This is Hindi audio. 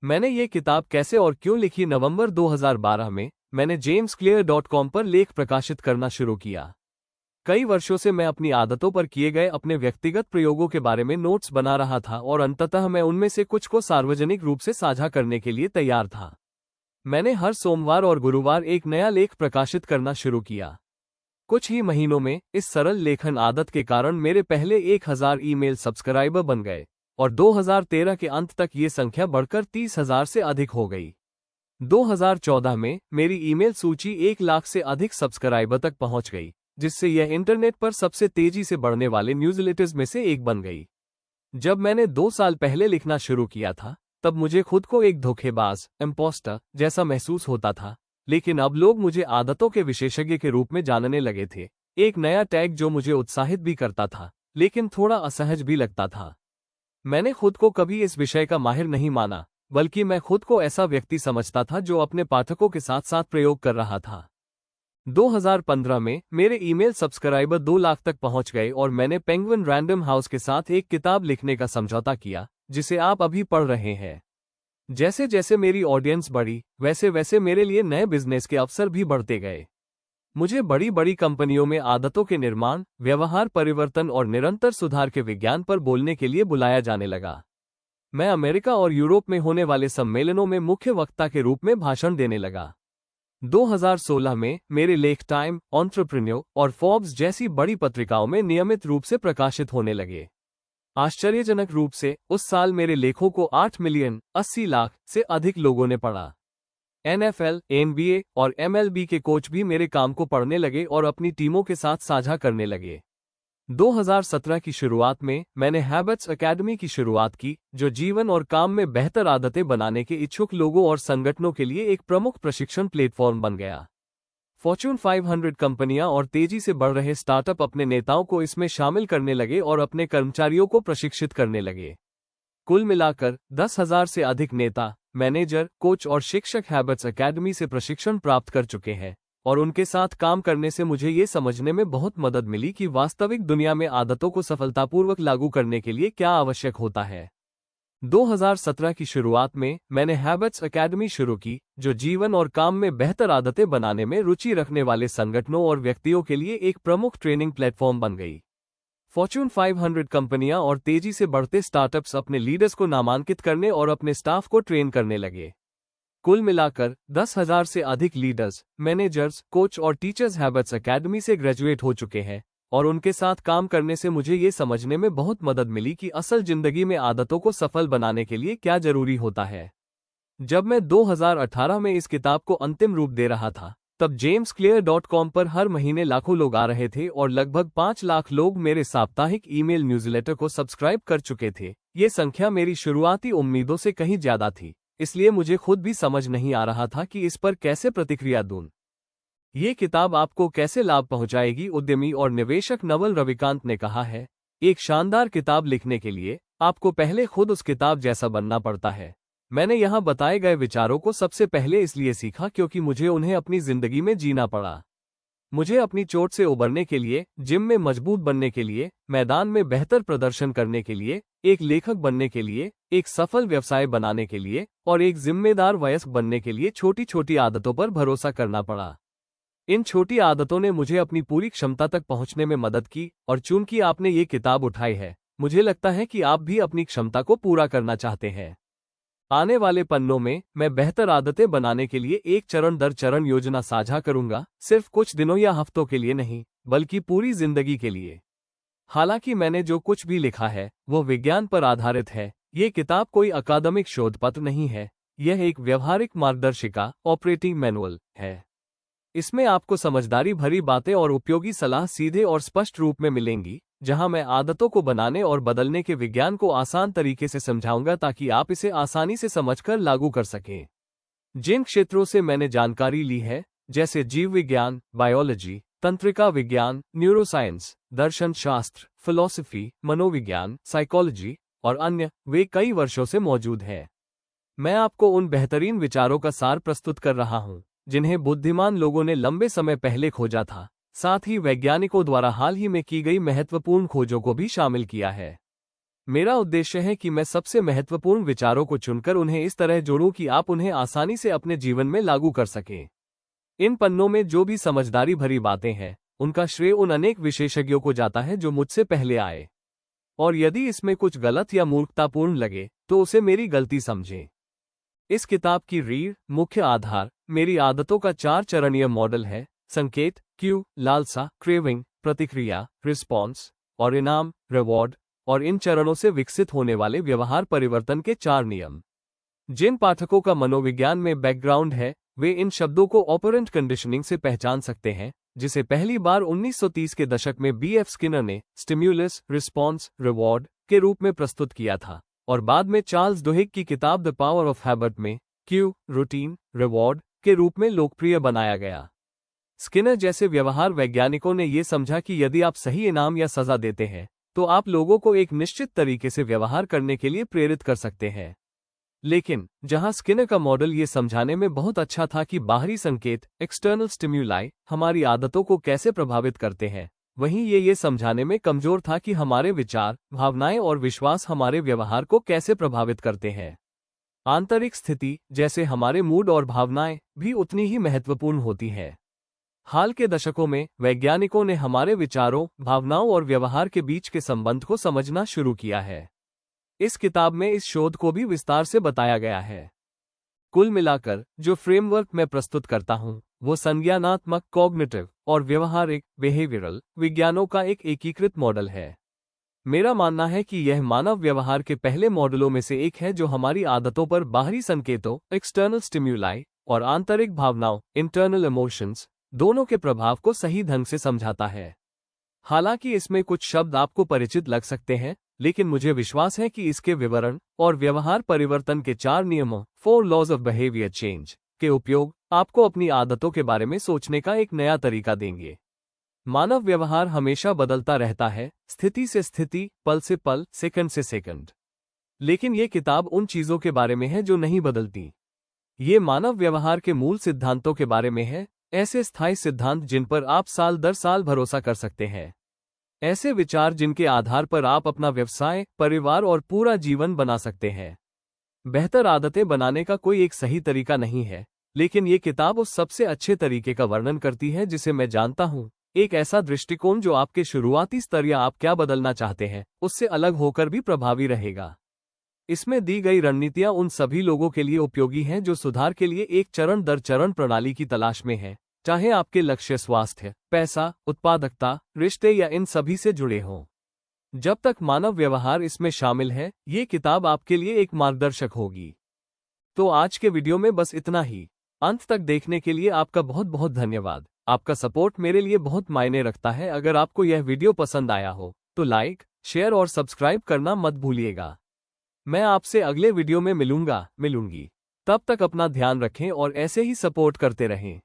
मैंने ये किताब कैसे और क्यों लिखी। नवंबर 2012 में मैंने jamesclear.com पर लेख प्रकाशित करना शुरू किया। कई वर्षों से मैं अपनी आदतों पर किए गए अपने व्यक्तिगत प्रयोगों के बारे में नोट्स बना रहा था और अंततः मैं उनमें से कुछ को सार्वजनिक रूप से साझा करने के लिए तैयार था। मैंने हर सोमवार और गुरुवार एक नया लेख प्रकाशित करना शुरू किया। कुछ ही महीनों में इस सरल लेखन आदत के कारण मेरे पहले 1000 ईमेल सब्सक्राइबर बन गए और 2013 के अंत तक ये संख्या बढ़कर 30,000 से अधिक हो गई। 2014 में मेरी ईमेल सूची 1 लाख से अधिक सब्सक्राइबर तक पहुंच गई, जिससे यह इंटरनेट पर सबसे तेजी से बढ़ने वाले न्यूज़लेटर्स में से एक बन गई। जब मैंने 2 साल पहले लिखना शुरू किया था, तब मुझे खुद को एक धोखेबाज, इम्पोस्टर जैसा महसूस होता था, लेकिन अब लोग मुझे आदतों के विशेषज्ञ के रूप में जानने लगे थे। एक नया टैग जो मुझे उत्साहित भी करता था, लेकिन थोड़ा असहज भी लगता था। मैंने खुद को कभी इस विषय का माहिर नहीं माना, बल्कि मैं खुद को ऐसा व्यक्ति समझता था जो अपने पाठकों के साथ साथ प्रयोग कर रहा था। 2015 में मेरे ईमेल सब्सक्राइबर 2 लाख तक पहुंच गए और मैंने पेंगुइन रैंडम हाउस के साथ एक किताब लिखने का समझौता किया, जिसे आप अभी पढ़ रहे हैं। जैसे जैसे मेरी ऑडियंस बढ़ी, वैसे वैसे मेरे लिए नए बिजनेस के अवसर भी बढ़ते गए। मुझे बड़ी बड़ी कंपनियों में आदतों के निर्माण, व्यवहार परिवर्तन और निरंतर सुधार के विज्ञान पर बोलने के लिए बुलाया जाने लगा। मैं अमेरिका और यूरोप में होने वाले सम्मेलनों में मुख्य वक्ता के रूप में भाषण देने लगा। 2016 में मेरे लेख टाइम, एंटरप्रेन्योर और फोर्ब्स जैसी बड़ी पत्रिकाओं में नियमित रूप से प्रकाशित होने लगे। आश्चर्यजनक रूप से उस साल मेरे लेखों को 8 मिलियन 80 लाख से अधिक लोगों ने पढ़ा। NFL, NBA और MLB के कोच भी मेरे काम को पढ़ने लगे और अपनी टीमों के साथ साझा करने लगे। 2017 की शुरुआत में मैंने हैबिट्स एकेडमी की शुरुआत की, जो जीवन और काम में बेहतर आदतें बनाने के इच्छुक लोगों और संगठनों के लिए एक प्रमुख प्रशिक्षण प्लेटफॉर्म बन गया। फॉर्च्यून 500 कंपनियां और तेजी से बढ़ रहे स्टार्टअप अपने नेताओं को इसमें शामिल करने लगे और अपने कर्मचारियों को प्रशिक्षित करने लगे। कुल मिलाकर 10,000 से अधिक नेता, मैनेजर, कोच और शिक्षक हैबिट्स एकेडमी से प्रशिक्षण प्राप्त कर चुके हैं और उनके साथ काम करने से मुझे ये समझने में बहुत मदद मिली कि वास्तविक दुनिया में आदतों को सफलतापूर्वक लागू करने के लिए क्या आवश्यक होता है। 2017 की शुरुआत में मैंने हैबिट्स एकेडमी शुरू की, जो जीवन और काम में बेहतर आदतें बनाने में रुचि रखने वाले संगठनों और व्यक्तियों के लिए एक प्रमुख ट्रेनिंग प्लेटफॉर्म बन गई। फॉर्च्यून 500 कंपनियां और तेजी से बढ़ते स्टार्टअप्स अपने लीडर्स को नामांकित करने और अपने स्टाफ को ट्रेन करने लगे। कुल मिलाकर 10,000 से अधिक लीडर्स, मैनेजर्स, कोच और टीचर्स हैबिट्स एकेडमी से ग्रेजुएट हो चुके हैं और उनके साथ काम करने से मुझे ये समझने में बहुत मदद मिली कि असल जिंदगी में आदतों को सफल बनाने के लिए क्या जरूरी होता है। जब मैं 2018 में इस किताब को अंतिम रूप दे रहा था, तब jamesclear.com पर हर महीने लाखों लोग आ रहे थे और लगभग 5 लाख लोग मेरे साप्ताहिक ईमेल न्यूज़लेटर को सब्सक्राइब कर चुके थे। ये संख्या मेरी शुरुआती उम्मीदों से कहीं ज्यादा थी, इसलिए मुझे खुद भी समझ नहीं आ रहा था कि इस पर कैसे प्रतिक्रिया दूं। ये किताब आपको कैसे लाभ पहुंचाएगी? उद्यमी और निवेशक नवल रविकांत ने कहा है, एक शानदार किताब लिखने के लिए आपको पहले खुद उस किताब जैसा बनना पड़ता है। मैंने यहाँ बताए गए विचारों को सबसे पहले इसलिए सीखा क्योंकि मुझे उन्हें अपनी जिंदगी में जीना पड़ा। मुझे अपनी चोट से उबरने के लिए, जिम में मजबूत बनने के लिए, मैदान में बेहतर प्रदर्शन करने के लिए, एक लेखक बनने के लिए, एक सफल व्यवसाय बनाने के लिए और एक जिम्मेदार वयस्क बनने के लिए छोटी छोटी आदतों पर भरोसा करना पड़ा। इन छोटी आदतों ने मुझे अपनी पूरी क्षमता तक पहुंचने में मदद की और चूंकि आपने ये किताब उठाई है, मुझे लगता है कि आप भी अपनी क्षमता को पूरा करना चाहते हैं। आने वाले पन्नों में मैं बेहतर आदतें बनाने के लिए एक चरण दर चरण योजना साझा करूंगा, सिर्फ कुछ दिनों या हफ्तों के लिए नहीं, बल्कि पूरी जिंदगी के लिए। हालांकि मैंने जो कुछ भी लिखा है वो विज्ञान पर आधारित है। ये किताब कोई अकादमिक शोध पत्र नहीं है, यह एक व्यवहारिक मार्गदर्शिका, ऑपरेटिंग मैनुअल है। इसमें आपको समझदारी भरी बातें और उपयोगी सलाह सीधे और स्पष्ट रूप में मिलेंगी, जहां मैं आदतों को बनाने और बदलने के विज्ञान को आसान तरीके से समझाऊंगा ताकि आप इसे आसानी से समझकर लागू कर सकें। जिन क्षेत्रों से मैंने जानकारी ली है, जैसे जीव विज्ञान, बायोलॉजी, तंत्रिका विज्ञान, न्यूरोसाइंस, दर्शन शास्त्र, फिलॉसफी, मनोविज्ञान, साइकोलॉजी और अन्य, वे कई वर्षों से मौजूद हैं। मैं आपको उन बेहतरीन विचारों का सार प्रस्तुत कर रहा हूं जिन्हें बुद्धिमान लोगों ने लंबे समय पहले खोजा था, साथ ही वैज्ञानिकों द्वारा हाल ही में की गई महत्वपूर्ण खोजों को भी शामिल किया है। मेरा उद्देश्य है कि मैं सबसे महत्वपूर्ण विचारों को चुनकर उन्हें इस तरह जोड़ूं कि आप उन्हें आसानी से अपने जीवन में लागू कर सकें। इन पन्नों में जो भी समझदारी भरी बातें हैं, उनका श्रेय उन अनेक विशेषज्ञों को जाता है जो मुझसे पहले आए। और यदि इसमें कुछ गलत या मूर्खतापूर्ण लगे तो उसे मेरी गलती समझें। इस किताब की रीढ़, मुख्य आधार, मेरी आदतों का 4 चरणीय मॉडल है। संकेत, क्यू, लालसा, क्रेविंग, प्रतिक्रिया, रिस्पॉन्स, और इनाम, रिवॉर्ड, और इन चरणों से विकसित होने वाले व्यवहार परिवर्तन के 4 नियम। जिन पाठकों का मनोविज्ञान में बैकग्राउंड है, वे इन शब्दों को ऑपरेंट कंडीशनिंग से पहचान सकते हैं, जिसे पहली बार 1930 के दशक में B.F. स्किनर ने स्टिम्युलस, रिस्पॉन्स, रिवॉर्ड के रूप में प्रस्तुत किया था, और बाद में चार्ल्स डुहिग की किताब द पावर ऑफ हैबिट में क्यू, रूटीन, रिवॉर्ड के रूप में लोकप्रिय बनाया गया। स्किनर जैसे व्यवहार वैज्ञानिकों ने यह समझा कि यदि आप सही इनाम या सजा देते हैं, तो आप लोगों को एक निश्चित तरीके से व्यवहार करने के लिए प्रेरित कर सकते हैं। लेकिन जहां स्किनर का मॉडल ये समझाने में बहुत अच्छा था कि बाहरी संकेत, एक्सटर्नल स्टिम्युलाई, हमारी आदतों को कैसे प्रभावित करते हैं, वहीं ये समझाने में कमजोर था कि हमारे विचार, भावनाएं और विश्वास हमारे व्यवहार को कैसे प्रभावित करते हैं। आंतरिक स्थिति, जैसे हमारे मूड और भावनाएं, भी उतनी ही महत्वपूर्ण होती है। हाल के दशकों में वैज्ञानिकों ने हमारे विचारों, भावनाओं और व्यवहार के बीच के संबंध को समझना शुरू किया है। इस किताब में इस शोध को भी विस्तार से बताया गया है। कुल मिलाकर जो फ्रेमवर्क मैं प्रस्तुत करता हूं, वो संज्ञानात्मक, कॉग्निटिव और व्यवहारिक, बिहेवियरल विज्ञानों का एक एकीकृत मॉडल है। मेरा मानना है कि यह मानव व्यवहार के पहले मॉडलों में से एक है जो हमारी आदतों पर बाहरी संकेतों, एक्सटर्नल स्टिम्युलाई, और आंतरिक भावनाओं, इंटरनल इमोशंस, दोनों के प्रभाव को सही ढंग से समझाता है। हालांकि इसमें कुछ शब्द आपको परिचित लग सकते हैं, लेकिन मुझे विश्वास है कि इसके विवरण और व्यवहार परिवर्तन के 4 नियमों, 4 लॉज ऑफ बिहेवियर चेंज, के उपयोग आपको अपनी आदतों के बारे में सोचने का एक नया तरीका देंगे। मानव व्यवहार हमेशा बदलता रहता है, स्थिति से स्थिति, पल से पल, सेकंड से सेकंड। लेकिन ये किताब उन चीजों के बारे में है जो नहीं बदलती। ये मानव व्यवहार के मूल सिद्धांतों के बारे में है, ऐसे स्थायी सिद्धांत जिन पर आप साल दर साल भरोसा कर सकते हैं। ऐसे विचार जिनके आधार पर आप अपना व्यवसाय, परिवार और पूरा जीवन बना सकते हैं। बेहतर आदतें बनाने का कोई एक सही तरीका नहीं है, लेकिन ये किताब उस सबसे अच्छे तरीके का वर्णन करती है जिसे मैं जानता हूँ। एक ऐसा दृष्टिकोण जो आपके शुरुआती स्तर या आप क्या बदलना चाहते हैं, उससे अलग होकर भी प्रभावी रहेगा। इसमें दी गई रणनीतियां उन सभी लोगों के लिए उपयोगी हैं जो सुधार के लिए एक चरण दर चरण प्रणाली की तलाश में हैं, चाहे आपके लक्ष्य स्वास्थ्य, पैसा, उत्पादकता, रिश्ते या इन सभी से जुड़े हों। जब तक मानव व्यवहार इसमें शामिल है, ये किताब आपके लिए एक मार्गदर्शक होगी। तो आज के वीडियो में बस इतना ही। अंत तक देखने के लिए आपका बहुत बहुत धन्यवाद। आपका सपोर्ट मेरे लिए बहुत मायने रखता है। अगर आपको यह वीडियो पसंद आया हो तो लाइक, शेयर और सब्सक्राइब करना मत भूलिएगा। मैं आपसे अगले वीडियो में मिलूंगी। तब तक अपना ध्यान रखें और ऐसे ही सपोर्ट करते रहें।